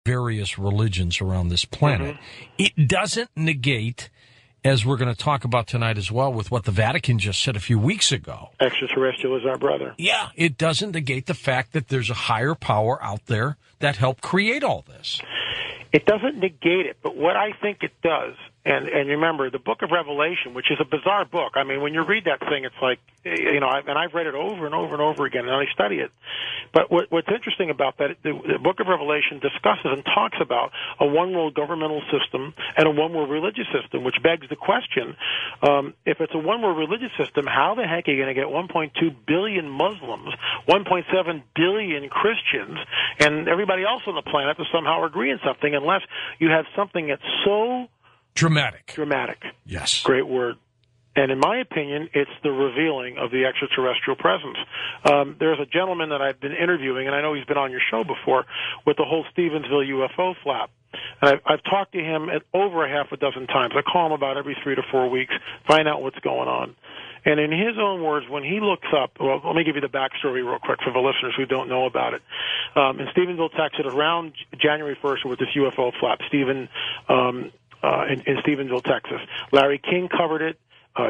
various religions around this planet. It doesn't negate, as we're going to talk about tonight as well, with what the Vatican just said a few weeks ago. Extraterrestrial is our brother. Yeah, it doesn't negate the fact that there's a higher power out there that helped create all this. It doesn't negate it, but what I think it does, and remember, the book of Revelation, which is a bizarre book. I mean, when you read that thing, it's like, and I've read it over and over and over again, and I study it. But what's interesting about that, the book of Revelation discusses and talks about a one-world governmental system and a one-world religious system, which begs the question, if it's a one-world religious system, how the heck are you going to get 1.2 billion Muslims, 1.7 billion Christians, and everybody else on the planet to somehow agree on something, unless you have something that's so dramatic. Yes. Great word. And in my opinion, it's the revealing of the extraterrestrial presence. There's a gentleman that I've been interviewing, and I know he's been on your show before, with the whole Stevensville UFO flap. And I've talked to him over a half a dozen times. I call him about every 3 to 4 weeks, find out what's going on. And in his own words, when he looks up, well, let me give you the backstory real quick for the listeners who don't know about it. In Stevensville, Texas, around January 1st with this UFO flap, in Stevensville, Texas. Larry King covered it.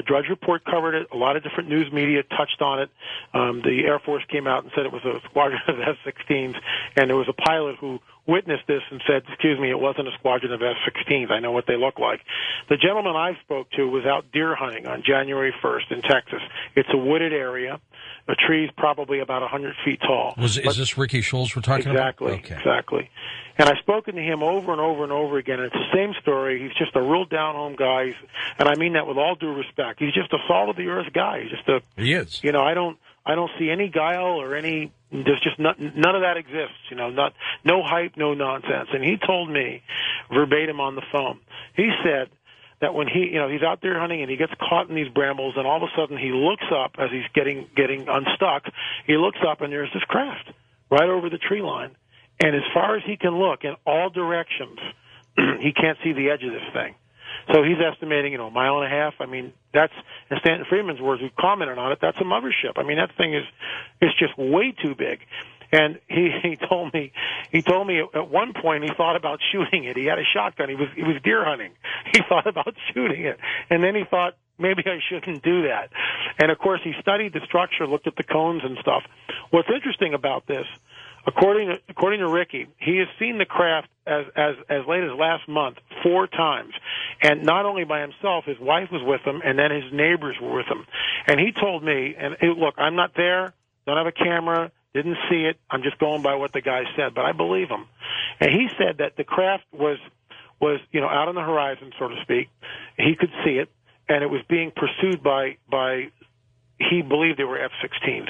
Drudge Report covered it. A lot of different news media touched on it. The Air Force came out and said it was a squadron of F-16s, and there was a pilot who witnessed this and said, excuse me, it wasn't a squadron of F-16s. I know what they look like. The gentleman I spoke to was out deer hunting on January 1st in Texas. It's a wooded area. The tree's probably about 100 feet tall. Is this Ricky Schultz we're talking about? Exactly. And I've spoken to him over and over and over again, and it's the same story. He's just a real down-home guy, and I mean that with all due respect. He's just a salt-of-the-earth guy. He is. You know, I don't see any guile or any. There's just none of that exists. You know, no hype, no nonsense. And he told me verbatim on the phone. He said that when he's out there hunting and he gets caught in these brambles, and all of a sudden he looks up as he's getting unstuck. He looks up and there's this craft right over the tree line. And as far as he can look in all directions, he can't see the edge of this thing. So he's estimating, a mile and a half. I mean, that's, in Stanton Friedman's words, who commented on it, that's a mothership. I mean, that thing is just way too big. And he told me at one point he thought about shooting it. He had a shotgun. He was deer hunting. He thought about shooting it. And then he thought, maybe I shouldn't do that. And of course he studied the structure, looked at the cones and stuff. What's interesting about this, according to Ricky, he has seen the craft as late as last month 4 times, and not only by himself. His wife was with him, and then his neighbors were with him. And he told me, and look, I'm not there, don't have a camera, didn't see it. I'm just going by what the guy said, but I believe him. And he said that the craft was out on the horizon, so to speak. He could see it, and it was being pursued by he believed they were F-16s.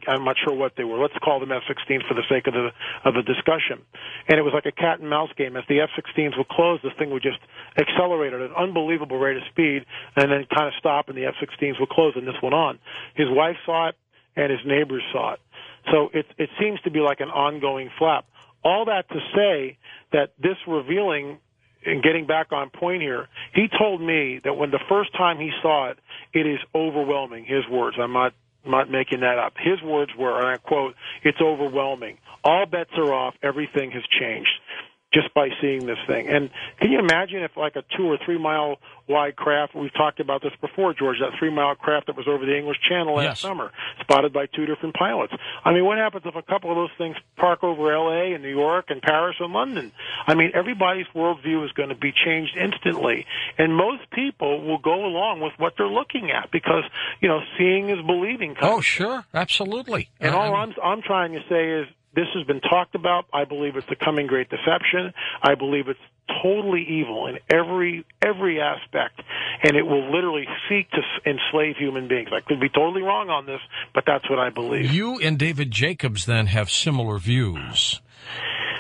I'm not sure what they were. Let's call them F-16s for the sake of the discussion. And it was like a cat and mouse game. As the F-16s would close, this thing would just accelerate at an unbelievable rate of speed and then kind of stop, and the F-16s would close, and this went on. His wife saw it, and his neighbors saw it. So it seems to be like an ongoing flap. All that to say that this revealing, and getting back on point here, he told me that when the first time he saw it, it is overwhelming. His words. I'm not making that up. His words were, and I quote, "It's overwhelming. All bets are off. Everything has changed just by seeing this thing." And can you imagine if like a 2 or 3 mile wide craft, we've talked about this before, George, that 3 mile craft that was over the English Channel last summer, spotted by 2 different pilots. I mean, what happens if a couple of those things park over L.A. and New York and Paris and London? I mean, everybody's worldview is going to be changed instantly. And most people will go along with what they're looking at because, seeing is believing. Oh, sure. Absolutely. And all I'm trying to say is, this has been talked about. I believe it's the coming great deception. I believe it's totally evil in every aspect, and it will literally seek to enslave human beings. I could be totally wrong on this, but that's what I believe. You and David Jacobs then have similar views.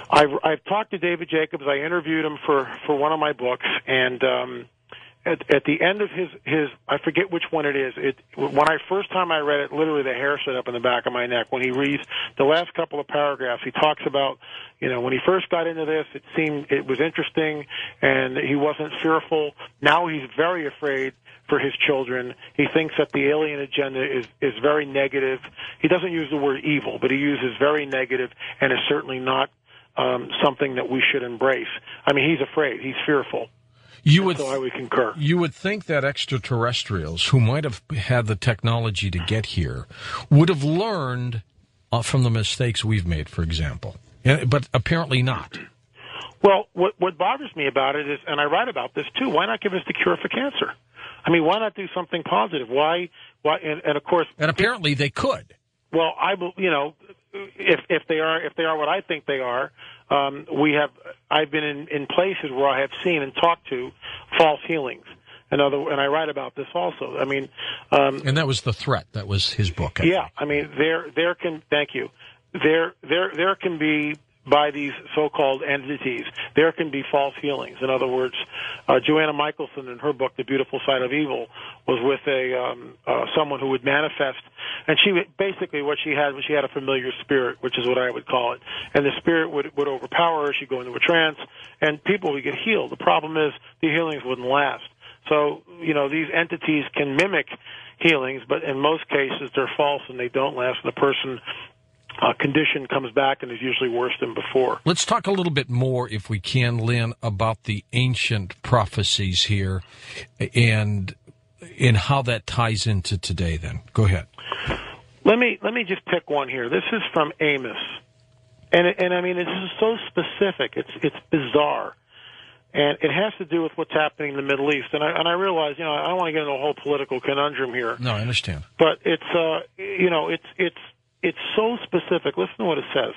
I've talked to David Jacobs. I interviewed him for one of my books, and at the end of his I forget which one it is. When first time I read it, literally the hair stood up in the back of my neck. When he reads the last couple of paragraphs, he talks about, when he first got into this, it was interesting, and he wasn't fearful. Now he's very afraid for his children. He thinks that the alien agenda is very negative. He doesn't use the word evil, but he uses very negative, and is certainly not something that we should embrace. I mean, he's afraid. He's fearful. So I would concur. You would think that extraterrestrials who might have had the technology to get here would have learned from the mistakes we've made, for example. But apparently not. Well, what bothers me about it is, and I write about this too, why not give us the cure for cancer? I mean, why not do something positive? Why, and of course... And apparently they could. Well, if they are what I think they are, I've been in places where I have seen and talked to false healings, and I write about this also. I mean, and that was the threat. That was his book. I mean, there can be, by these so-called entities, there can be false healings. In other words, Joanna Michelson, in her book, The Beautiful Side of Evil, was with someone who would manifest, and basically what she had a familiar spirit, which is what I would call it, and the spirit would overpower her. She'd go into a trance, and people would get healed. The problem is the healings wouldn't last. So, these entities can mimic healings, but in most cases they're false and they don't last, and the person condition comes back and is usually worse than before. Let's talk a little bit more, if we can, Lynn, about the ancient prophecies here and how that ties into today. Then go ahead. Let me just pick one here. This is from Amos, and I mean, this is so specific. It's bizarre, and it has to do with what's happening in the Middle East. And I realize, I don't want to get into a whole political conundrum here. No, I understand. But it's so specific. Listen to what it says.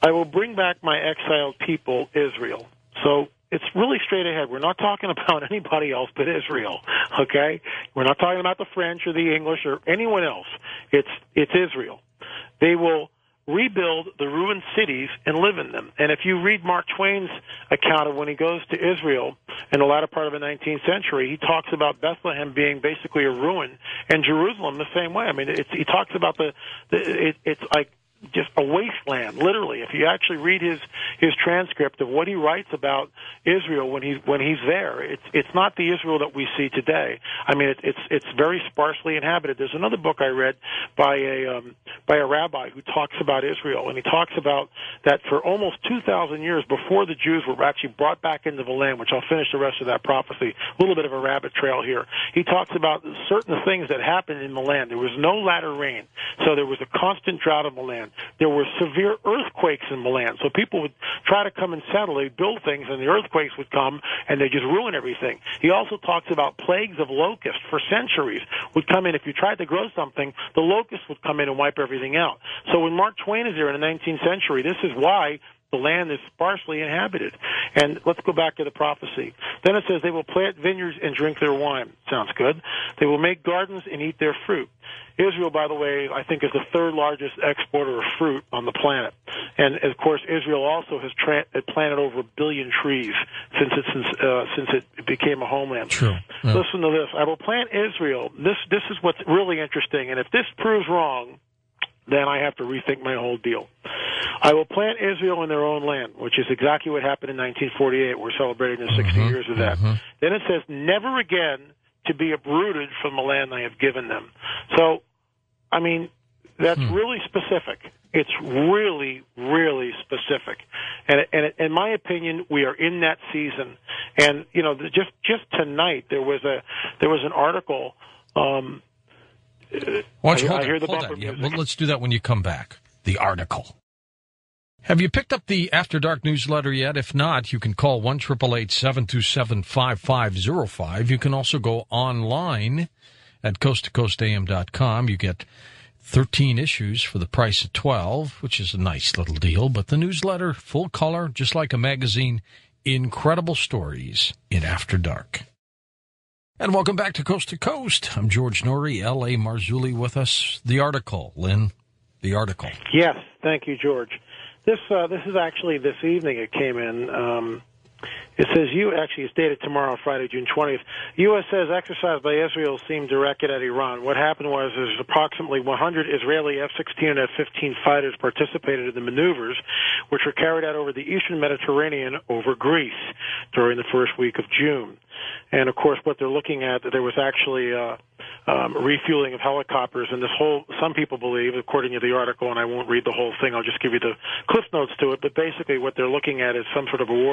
I will bring back my exiled people, Israel. So it's really straight ahead. We're not talking about anybody else but Israel, okay? We're not talking about the French or the English or anyone else. It's Israel. They will rebuild the ruined cities and live in them. And if you read Mark Twain's account of when he goes to Israel in the latter part of the 19th century, he talks about Bethlehem being basically a ruin, and Jerusalem the same way. I mean, he talks about it's like just a wasteland, literally. If you actually read his transcript of what he writes about Israel when he's there, it's not the Israel that we see today. I mean, it's very sparsely inhabited. There's another book I read by a rabbi who talks about Israel, and he talks about that for almost 2,000 years before the Jews were actually brought back into the land, which I'll finish the rest of that prophecy. A little bit of a rabbit trail here. He talks about certain things that happened in the land. There was no latter rain, so there was a constant drought in the land. There were severe earthquakes in Milan, so people would try to come and settle. They'd build things, and the earthquakes would come, and they'd just ruin everything. He also talks about plagues of locusts for centuries would come in. If you tried to grow something, the locusts would come in and wipe everything out. So when Mark Twain is there in the 19th century, this is why the land is sparsely inhabited. And let's go back to the prophecy. Then it says, they will plant vineyards and drink their wine. Sounds good. They will make gardens and eat their fruit. Israel, by the way, I think is the third largest exporter of fruit on the planet. And, of course, Israel also has planted over 1 billion trees since it became a homeland. True. Yeah. Listen to this. I will plant Israel. This is what's really interesting. And if this proves wrong, then I have to rethink my whole deal. I will plant Israel in their own land, which is exactly what happened in 1948. We're celebrating the 60 years of that. Then it says, never again to be uprooted from the land I have given them. So, I mean, that's really specific. It's really, really specific. And in my opinion, we are in that season. And, just tonight there was an article. Hold on. Yeah, well, let's do that when you come back. The article. Have you picked up the After Dark newsletter yet? If not, you can call 1-888-727-5505. You can also go online at coasttocoastam.com. You get 13 issues for the price of 12, which is a nice little deal. But the newsletter, full color, just like a magazine, incredible stories in After Dark. And welcome back to Coast to Coast. I'm George Noory, L.A.Marzulli with us. The article, Lynn, the article. Yes, thank you, George. This is actually this evening it came in. It says, it's dated tomorrow, Friday, June 20th. U.S. says exercise by Israel seemed directed at Iran. What happened was there's approximately 100 Israeli F-16 and F-15 fighters participated in the maneuvers, which were carried out over the eastern Mediterranean over Greece during the first week of June. And, of course, what they're looking at, there was actually refueling of helicopters, and some people believe, according to the article, and I won't read the whole thing, I'll just give you the cliff notes to it, but basically what they're looking at is some sort of a war